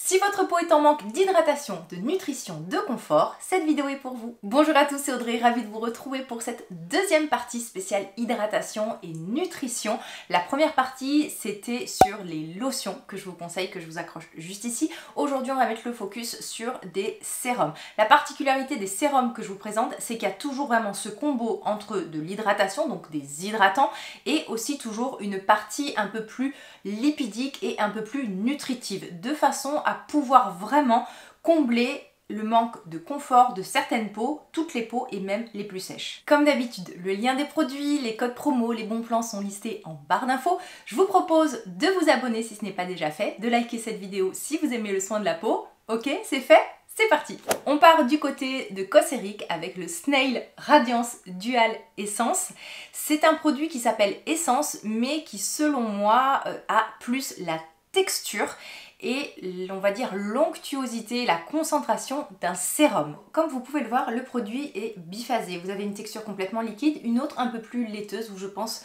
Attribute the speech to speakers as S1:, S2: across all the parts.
S1: Si votre peau est en manque d'hydratation, de nutrition, de confort, cette vidéo est pour vous. Bonjour à tous, c'est Audrey, ravie de vous retrouver pour cette deuxième partie spéciale hydratation et nutrition. La première partie, c'était sur les lotions que je vous conseille, que je vous accroche juste ici. Aujourd'hui, on va mettre le focus sur des sérums. La particularité des sérums que je vous présente, c'est qu'il y a toujours vraiment ce combo entre de l'hydratation, donc des hydratants, et aussi toujours une partie un peu plus lipidique et un peu plus nutritive, de façon à pouvoir vraiment combler le manque de confort de certaines peaux, toutes les peaux et même les plus sèches. Comme d'habitude, le lien des produits, les codes promo, les bons plans sont listés en barre d'infos. Je vous propose de vous abonner si ce n'est pas déjà fait, de liker cette vidéo si vous aimez le soin de la peau. Ok, c'est fait? C'est parti! On part du côté de Coseric avec le Snail Radiance Dual Essence. C'est un produit qui s'appelle Essence, mais qui selon moi a plus la texture et on va dire l'onctuosité, la concentration d'un sérum. Comme vous pouvez le voir, le produit est biphasé. Vous avez une texture complètement liquide, une autre un peu plus laiteuse où je pense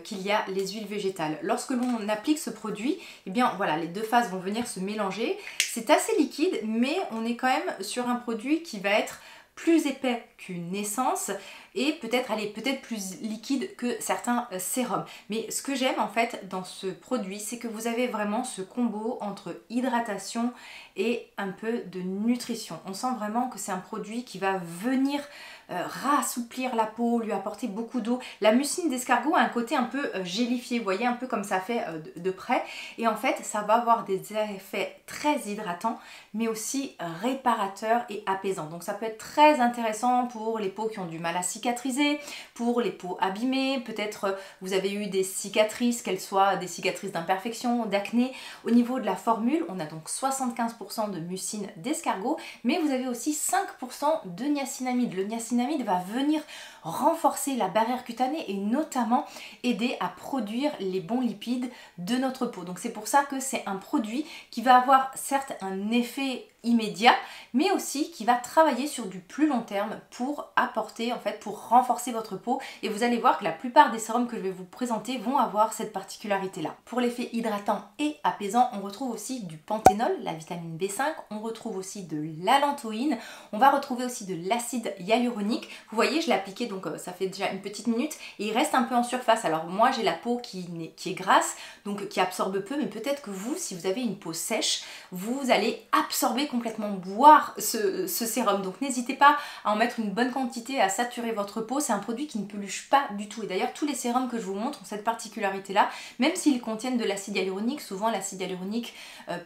S1: qu'il y a les huiles végétales. Lorsque l'on applique ce produit, eh bien voilà, les deux phases vont venir se mélanger. C'est assez liquide, mais on est quand même sur un produit qui va être plus épais qu'une essence et peut-être plus liquide que certains sérums. Mais ce que j'aime en fait dans ce produit, c'est que vous avez vraiment ce combo entre hydratation et un peu de nutrition. On sent vraiment que c'est un produit qui va venir rassouplir la peau, lui apporter beaucoup d'eau. La mucine d'escargot a un côté un peu gélifié, vous voyez, un peu comme ça fait de près. Et en fait, ça va avoir des effets très hydratants, mais aussi réparateurs et apaisants. Donc ça peut être très intéressant pour les peaux qui ont du mal à cicatriser, pour les peaux abîmées, peut-être vous avez eu des cicatrices, qu'elles soient des cicatrices d'imperfection, d'acné. Au niveau de la formule, on a donc 75% de mucine d'escargot, mais vous avez aussi 5% de niacinamide. Le niacinamide va venir renforcer la barrière cutanée et notamment aider à produire les bons lipides de notre peau. Donc c'est pour ça que c'est un produit qui va avoir certes un effet immédiat, mais aussi qui va travailler sur du plus long terme pour apporter, en fait, pour renforcer votre peau. Et vous allez voir que la plupart des sérums que je vais vous présenter vont avoir cette particularité-là. Pour l'effet hydratant et apaisant, on retrouve aussi du panthénol, la vitamine B5, on retrouve aussi de l'allantoïne, on va retrouver aussi de l'acide hyaluronique. Vous voyez, je l'ai appliqué, donc ça fait déjà une petite minute, et il reste un peu en surface. Alors moi, j'ai la peau qui est grasse, donc qui absorbe peu, mais peut-être que vous, si vous avez une peau sèche, vous allez absorber complètement, boire ce sérum. Donc n'hésitez pas à en mettre une bonne quantité, à saturer votre peau. C'est un produit qui ne peluche pas du tout. Et d'ailleurs, tous les sérums que je vous montre ont cette particularité-là. Même s'ils contiennent de l'acide hyaluronique, souvent l'acide hyaluronique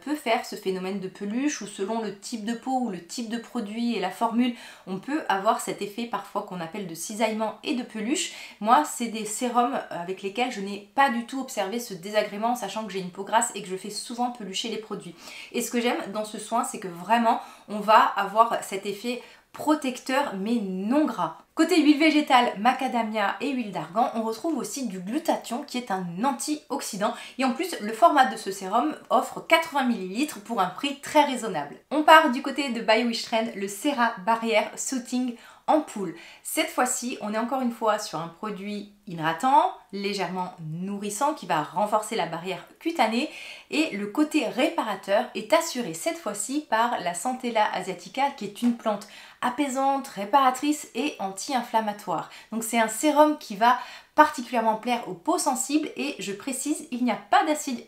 S1: peut faire ce phénomène de peluche, ou selon le type de peau ou le type de produit et la formule, on peut avoir cet effet parfois qu'on appelle de cisaillement et de peluche. Moi, c'est des sérums avec lesquels je n'ai pas du tout observé ce désagrément, sachant que j'ai une peau grasse et que je fais souvent pelucher les produits. Et ce que j'aime dans ce soin, c'est que vraiment, on va avoir cet effet protecteur mais non gras. Côté huile végétale, macadamia et huile d'argan, on retrouve aussi du glutathion qui est un antioxydant. Et en plus, le format de ce sérum offre 80 ml pour un prix très raisonnable. On part du côté de BioWishTrend, le Cera Barrière Soothing Ampoule. Cette fois-ci, on est encore une fois sur un produit hydratant, légèrement nourrissant, qui va renforcer la barrière cutanée, et le côté réparateur est assuré cette fois-ci par la Centella asiatica, qui est une plante apaisante, réparatrice et anti-inflammatoire. Donc c'est un sérum qui va particulièrement plaire aux peaux sensibles, et je précise, il n'y a pas d'acide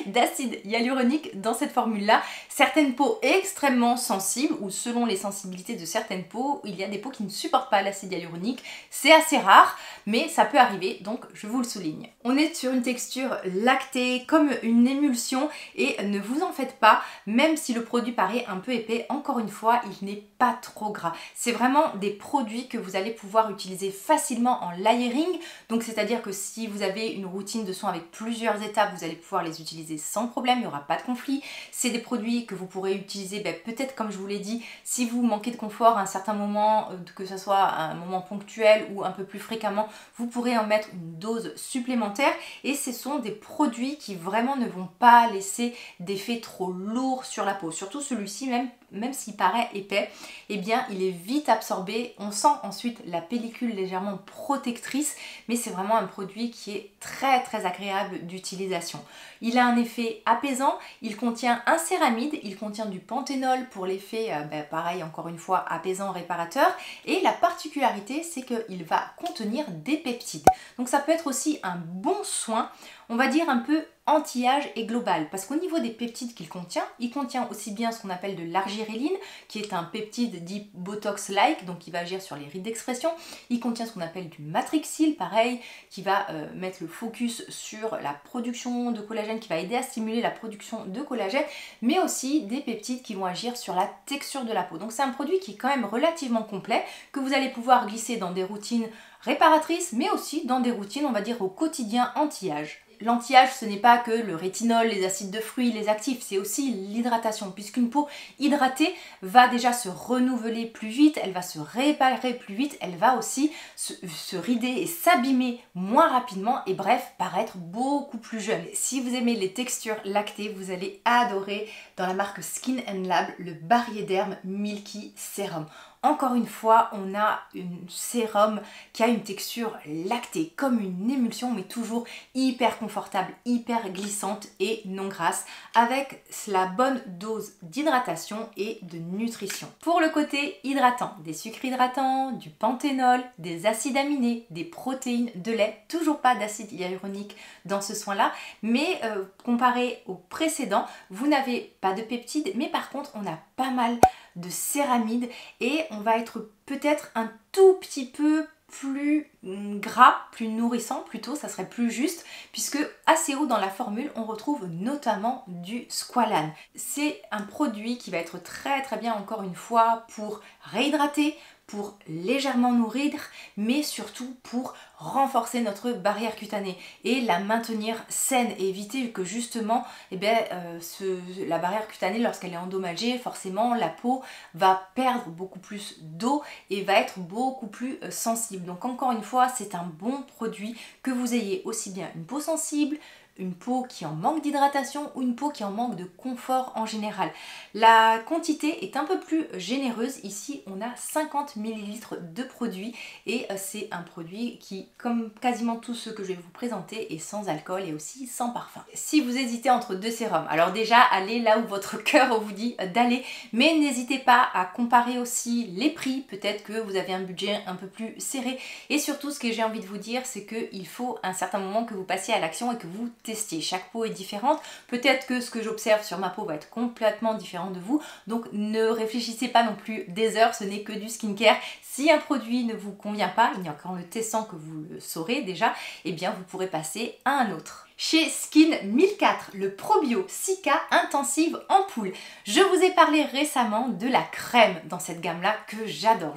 S1: d'acide hyaluronique dans cette formule-là. Certaines peaux extrêmement sensibles, ou selon les sensibilités de certaines peaux, il y a des peaux qui ne supportent pas l'acide hyaluronique. C'est assez rare, mais ça peut arriver, donc je vous le souligne. On est sur une texture lactée, comme une émulsion, et ne vous en faites pas, même si le produit paraît un peu épais, encore une fois, il n'est pas trop gras. C'est vraiment des produits que vous allez pouvoir utiliser facilement en layering, donc c'est-à-dire que si vous avez une routine de soins avec plusieurs étapes, vous allez pouvoir les utiliser sans problème, il n'y aura pas de conflit. C'est des produits que vous pourrez utiliser peut-être, comme je vous l'ai dit, si vous manquez de confort à un certain moment, que ce soit à un moment ponctuel ou un peu plus fréquemment, vous pourrez en mettre une dose supplémentaire, et ce sont des produits qui vraiment ne vont pas laisser d'effet trop lourd sur la peau. Surtout celui-ci, même s'il paraît épais, eh bien il est vite absorbé. On sent ensuite la pellicule légèrement protectrice, mais c'est vraiment un produit qui est très agréable d'utilisation. Il a un effet apaisant, il contient un céramide, il contient du panthénol pour l'effet, pareil encore une fois, apaisant, réparateur, et la particularité c'est qu'il va contenir des peptides. Donc ça peut être aussi un bon soin, on va dire un peu anti-âge et global, parce qu'au niveau des peptides qu'il contient, il contient aussi bien ce qu'on appelle de l'argiréline, qui est un peptide dit Botox-like, donc qui va agir sur les rides d'expression. Il contient ce qu'on appelle du matrixyl, pareil, qui va mettre le focus sur la production de collagène, qui va aider à stimuler la production de collagène, mais aussi des peptides qui vont agir sur la texture de la peau. Donc c'est un produit qui est quand même relativement complet, que vous allez pouvoir glisser dans des routines réparatrices, mais aussi dans des routines, on va dire, au quotidien anti-âge. L'anti-âge, ce n'est pas que le rétinol, les acides de fruits, les actifs, c'est aussi l'hydratation, puisqu'une peau hydratée va déjà se renouveler plus vite, elle va se réparer plus vite, elle va aussi se rider et s'abîmer moins rapidement et bref, paraître beaucoup plus jeune. Si vous aimez les textures lactées, vous allez adorer dans la marque Skin & Lab le Barriederm Milky Serum. Encore une fois, on a un sérum qui a une texture lactée, comme une émulsion, mais toujours hyper confortable, hyper glissante et non grasse, avec la bonne dose d'hydratation et de nutrition. Pour le côté hydratant, des sucres hydratants, du panthénol, des acides aminés, des protéines, de lait, toujours pas d'acide hyaluronique dans ce soin-là, mais comparé au précédent, vous n'avez pas de peptides, mais par contre, on a pas mal de céramide et on va être peut-être un tout petit peu plus gras, plus nourrissant plutôt, ça serait plus juste, puisque assez haut dans la formule on retrouve notamment du squalane. C'est un produit qui va être très bien encore une fois pour réhydrater, pour légèrement nourrir, mais surtout pour renforcer notre barrière cutanée et la maintenir saine et éviter que justement la barrière cutanée, lorsqu'elle est endommagée, forcément la peau va perdre beaucoup plus d'eau et va être beaucoup plus sensible. Donc encore une fois, c'est un bon produit, que vous ayez aussi bien une peau sensible, une peau qui en manque d'hydratation ou une peau qui en manque de confort en général. La quantité est un peu plus généreuse. Ici, on a 50 ml de produit et c'est un produit qui, comme quasiment tous ceux que je vais vous présenter, est sans alcool et aussi sans parfum. Si vous hésitez entre deux sérums, alors déjà, allez là où votre cœur vous dit d'aller, mais n'hésitez pas à comparer aussi les prix. Peut-être que vous avez un budget un peu plus serré et surtout, ce que j'ai envie de vous dire, c'est qu'il faut un certain moment que vous passiez à l'action et que vous tester. Chaque peau est différente. Peut-être que ce que j'observe sur ma peau va être complètement différent de vous. Donc ne réfléchissez pas non plus des heures, ce n'est que du skincare. Si un produit ne vous convient pas, il n'y a qu'en le testant que vous le saurez déjà, et bien vous pourrez passer à un autre. Chez Skin 1004, le Probio Cica Intensive Ampoule. Je vous ai parlé récemment de la crème dans cette gamme-là que j'adore.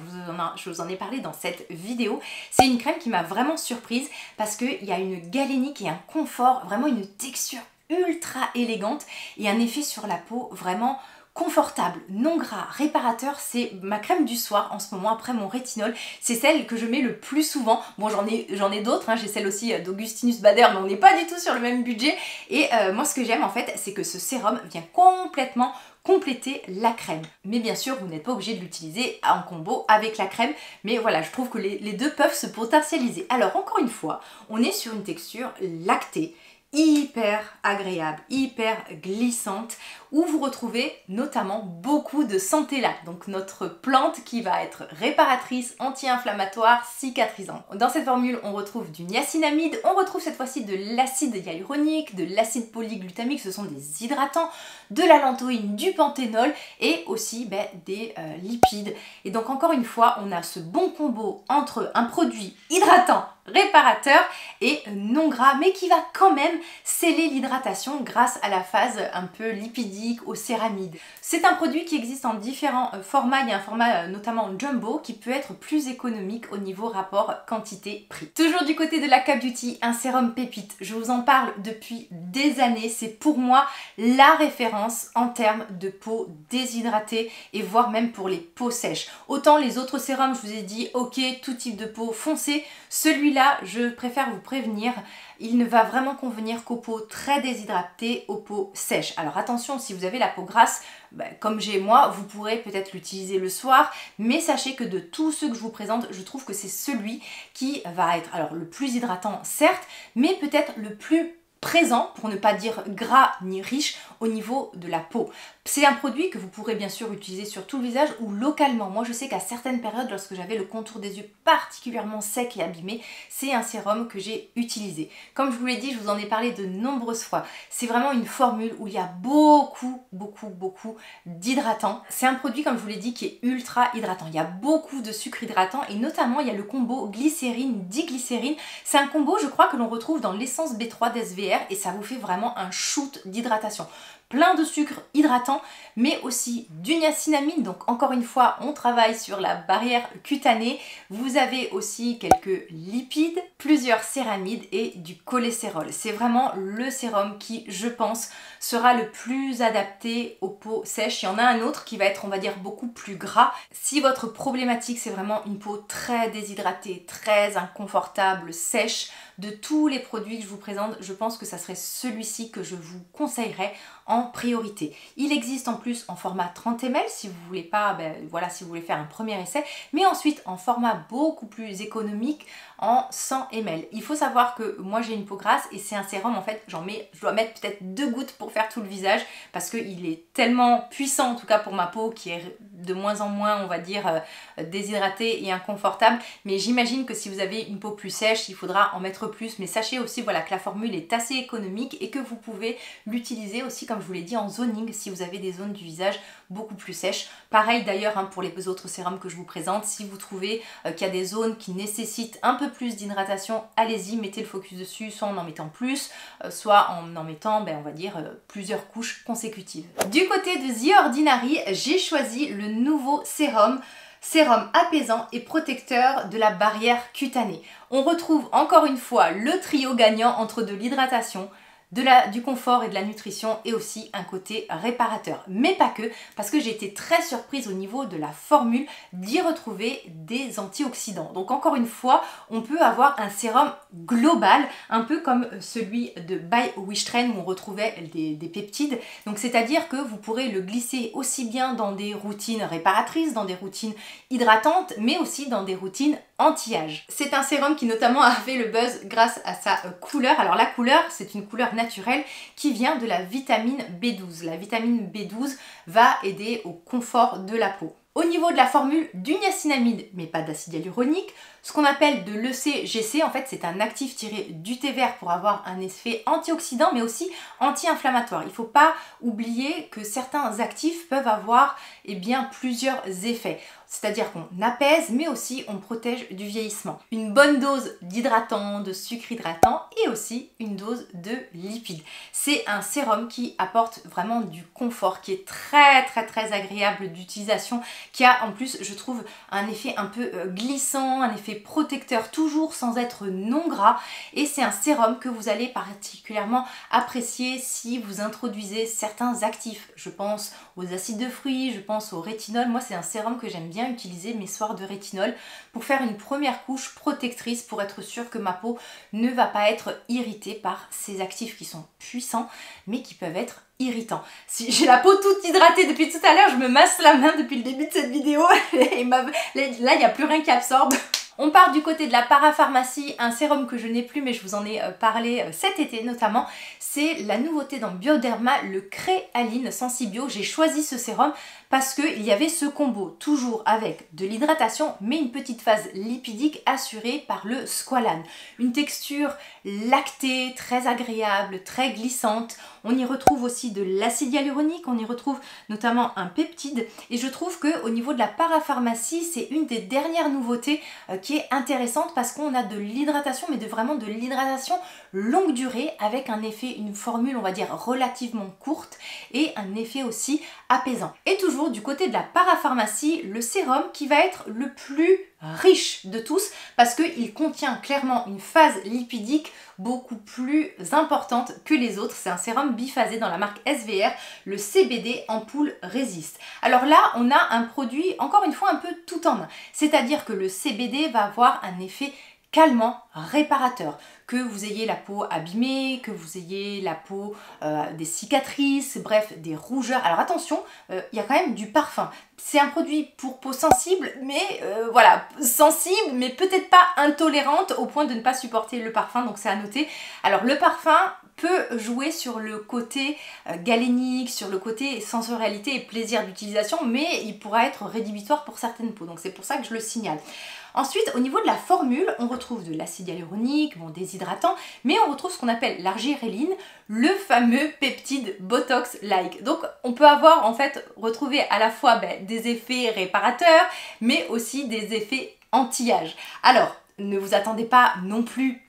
S1: Je vous en ai parlé dans cette vidéo. C'est une crème qui m'a vraiment surprise parce qu'il y a une galénique et un confort, vraiment une texture ultra élégante et un effet sur la peau vraiment confortable, non gras, réparateur. C'est ma crème du soir en ce moment après mon rétinol. C'est celle que je mets le plus souvent. Bon, j'en ai d'autres, hein. J'ai celle aussi d'Augustinus Bader, mais on n'est pas du tout sur le même budget. Et moi, ce que j'aime en fait, c'est que ce sérum vient complètement compléter la crème. Mais bien sûr, vous n'êtes pas obligé de l'utiliser en combo avec la crème. Mais voilà, je trouve que les deux peuvent se potentialiser. Alors, encore une fois, on est sur une texture lactée, hyper agréable, hyper glissante, où vous retrouvez notamment beaucoup de centella, donc notre plante qui va être réparatrice, anti-inflammatoire, cicatrisante. Dans cette formule, on retrouve du niacinamide, on retrouve cette fois-ci de l'acide hyaluronique, de l'acide polyglutamique, ce sont des hydratants, de la lantoïne, du panthénol et aussi des lipides. Et donc encore une fois, on a ce bon combo entre un produit hydratant, réparateur et non gras, mais qui va quand même sceller l'hydratation grâce à la phase un peu lipidique, au céramide. C'est un produit qui existe en différents formats. Il y a un format notamment jumbo qui peut être plus économique au niveau rapport quantité-prix. Toujours du côté de Laka Beauty, un sérum pépite. Je vous en parle depuis des années. C'est pour moi la référence en termes de peau déshydratée et voire même pour les peaux sèches. Autant les autres sérums, je vous ai dit ok, tout type de peau foncée. Celui-là, je préfère vous prévenir, il ne va vraiment convenir qu'aux peaux très déshydratées, aux peaux sèches. Alors attention, si vous avez la peau grasse, comme j'ai moi, vous pourrez peut-être l'utiliser le soir, mais sachez que de tous ceux que je vous présente, je trouve que c'est celui qui va être alors le plus hydratant certes, mais peut-être le plus présent, pour ne pas dire gras ni riche, au niveau de la peau. C'est un produit que vous pourrez bien sûr utiliser sur tout le visage ou localement. Moi je sais qu'à certaines périodes, lorsque j'avais le contour des yeux particulièrement sec et abîmé, c'est un sérum que j'ai utilisé. Comme je vous l'ai dit, je vous en ai parlé de nombreuses fois. C'est vraiment une formule où il y a beaucoup d'hydratants. C'est un produit, comme je vous l'ai dit, qui est ultra hydratant. Il y a beaucoup de sucre hydratant et notamment il y a le combo glycérine, diglycérine. C'est un combo, je crois, que l'on retrouve dans l'essence B3 d'SVR et ça vous fait vraiment un shoot d'hydratation. Plein de sucre hydratant, mais aussi du niacinamide. Donc encore une fois, on travaille sur la barrière cutanée. Vous avez aussi quelques lipides, plusieurs céramides et du cholestérol. C'est vraiment le sérum qui, je pense, sera le plus adapté aux peaux sèches. Il y en a un autre qui va être, on va dire, beaucoup plus gras. Si votre problématique, c'est vraiment une peau très déshydratée, très inconfortable, sèche, de tous les produits que je vous présente, je pense que ça serait celui-ci que je vous conseillerais en priorité. Il existe en plus en format 30 ml si vous voulez pas, voilà, si vous voulez faire un premier essai, mais ensuite en format beaucoup plus économique en 100 ml. Il faut savoir que moi j'ai une peau grasse et c'est un sérum en fait, je dois mettre peut-être 2 gouttes pour faire tout le visage parce qu'il est tellement puissant en tout cas pour ma peau qui est de moins en moins on va dire déshydratée et inconfortable, mais j'imagine que si vous avez une peau plus sèche il faudra en mettre plus, mais sachez aussi voilà que la formule est assez économique et que vous pouvez l'utiliser aussi comme je vous l'ai dit en zoning si vous avez des zones du visage beaucoup plus sèches. Pareil d'ailleurs hein, pour les autres sérums que je vous présente, si vous trouvez qu'il y a des zones qui nécessitent un peu plus d'hydratation, allez-y, mettez le focus dessus, soit en mettant plus, soit en mettant on va dire plusieurs couches consécutives. Du côté de The Ordinary, j'ai choisi le nouveau sérum apaisant et protecteur de la barrière cutanée. On retrouve encore une fois le trio gagnant entre de l'hydratation, du confort et de la nutrition et aussi un côté réparateur. Mais pas que, parce que j'ai été très surprise au niveau de la formule d'y retrouver des antioxydants. Donc encore une fois, on peut avoir un sérum global, un peu comme celui de By Wishtrend où on retrouvait des peptides. Donc c'est-à-dire que vous pourrez le glisser aussi bien dans des routines réparatrices, dans des routines hydratantes, mais aussi dans des routines anti-âge. C'est un sérum qui notamment a fait le buzz grâce à sa couleur. Alors la couleur, c'est une couleur naturelle qui vient de la vitamine B12. La vitamine B12 va aider au confort de la peau. Au niveau de la formule, du niacinamide, mais pas d'acide hyaluronique, ce qu'on appelle de l'ECGC, en fait c'est un actif tiré du thé vert pour avoir un effet antioxydant mais aussi anti-inflammatoire. Il ne faut pas oublier que certains actifs peuvent avoir plusieurs effets. C'est-à-dire qu'on apaise mais aussi on protège du vieillissement. Une bonne dose d'hydratant, de sucre hydratant et aussi une dose de lipides. C'est un sérum qui apporte vraiment du confort, qui est très agréable d'utilisation, qui a en plus je trouve un effet un peu glissant, un effet protecteur toujours sans être non gras et c'est un sérum que vous allez particulièrement apprécier si vous introduisez certains actifs. Je pense aux acides de fruits, je pense au rétinol. Moi c'est un sérum que j'aime bien utiliser mes soirs de rétinol pour faire une première couche protectrice pour être sûr que ma peau ne va pas être irritée par ces actifs qui sont puissants mais qui peuvent être irritants. Si j'ai la peau toute hydratée depuis tout à l'heure, je me masse la main depuis le début de cette vidéo et là il n'y a plus rien qui absorbe. On part du côté de la parapharmacie, un sérum que je n'ai plus mais je vous en ai parlé cet été notamment. C'est la nouveauté dans Bioderma, le Créaline Sensibio. J'ai choisi ce sérum parce qu'il y avait ce combo, toujours avec de l'hydratation mais une petite phase lipidique assurée par le squalane. Une texture lactée, très agréable, très glissante. On y retrouve aussi de l'acide hyaluronique, on y retrouve notamment un peptide et je trouve qu'au niveau de la parapharmacie, c'est une des dernières nouveautés qui est intéressante parce qu'on a de l'hydratation mais vraiment de l'hydratation longue durée avec un effet, une formule on va dire relativement courte et un effet aussi apaisant. Et toujours du côté de la parapharmacie, le sérum qui va être le plus riche de tous parce qu'il contient clairement une phase lipidique beaucoup plus importante que les autres. C'est un sérum biphasé dans la marque SVR, le CBD Ampoule Résiste. Alors là, on a un produit, encore une fois, un peu tout en un. C'est-à-dire que le CBD va avoir un effet calmant, réparateur. Que vous ayez la peau abîmée, que vous ayez la peau des cicatrices, bref, des rougeurs. Alors attention, il y a quand même du parfum. C'est un produit pour peau sensible, mais voilà, sensible, mais peut-être pas intolérante au point de ne pas supporter le parfum, donc c'est à noter. Alors le parfum peut jouer sur le côté galénique, sur le côté sensorialité et plaisir d'utilisation, mais il pourra être rédhibitoire pour certaines peaux, donc c'est pour ça que je le signale. Ensuite, au niveau de la formule, on retrouve de l'acide hyaluronique, bon, des hydratants, mais on retrouve ce qu'on appelle l'argiréline, le fameux peptide Botox-like. Donc, on peut avoir en fait retrouvé à la fois des effets réparateurs, mais aussi des effets anti-âge. Alors, ne vous attendez pas non plus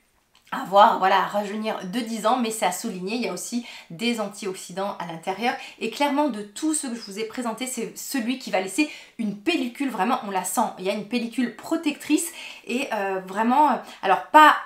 S1: à voir, voilà, à rajeunir de 10 ans, mais c'est à souligner, il y a aussi des antioxydants à l'intérieur. Et clairement, de tout ce que je vous ai présenté, c'est celui qui va laisser une pellicule, vraiment, on la sent. Il y a une pellicule protectrice et vraiment, alors pas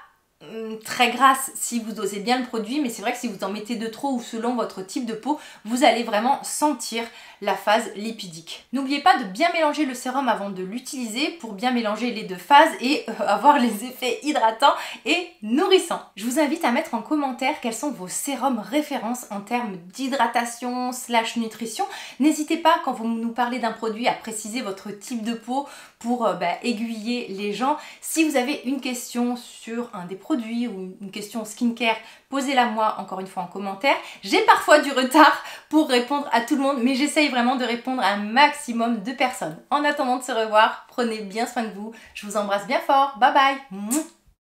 S1: très grasse si vous dosez bien le produit, mais c'est vrai que si vous en mettez de trop ou selon votre type de peau, vous allez vraiment sentir la phase lipidique. N'oubliez pas de bien mélanger le sérum avant de l'utiliser pour bien mélanger les deux phases et avoir les effets hydratants et nourrissants. Je vous invite à mettre en commentaire quels sont vos sérums références en termes d'hydratation / nutrition. N'hésitez pas quand vous nous parlez d'un produit à préciser votre type de peau pour aiguiller les gens. Si vous avez une question sur un des produits ou une question skincare, posez-la moi encore une fois en commentaire. J'ai parfois du retard pour répondre à tout le monde, mais j'essaye vraiment de répondre à un maximum de personnes. En attendant de se revoir, prenez bien soin de vous. Je vous embrasse bien fort. Bye bye.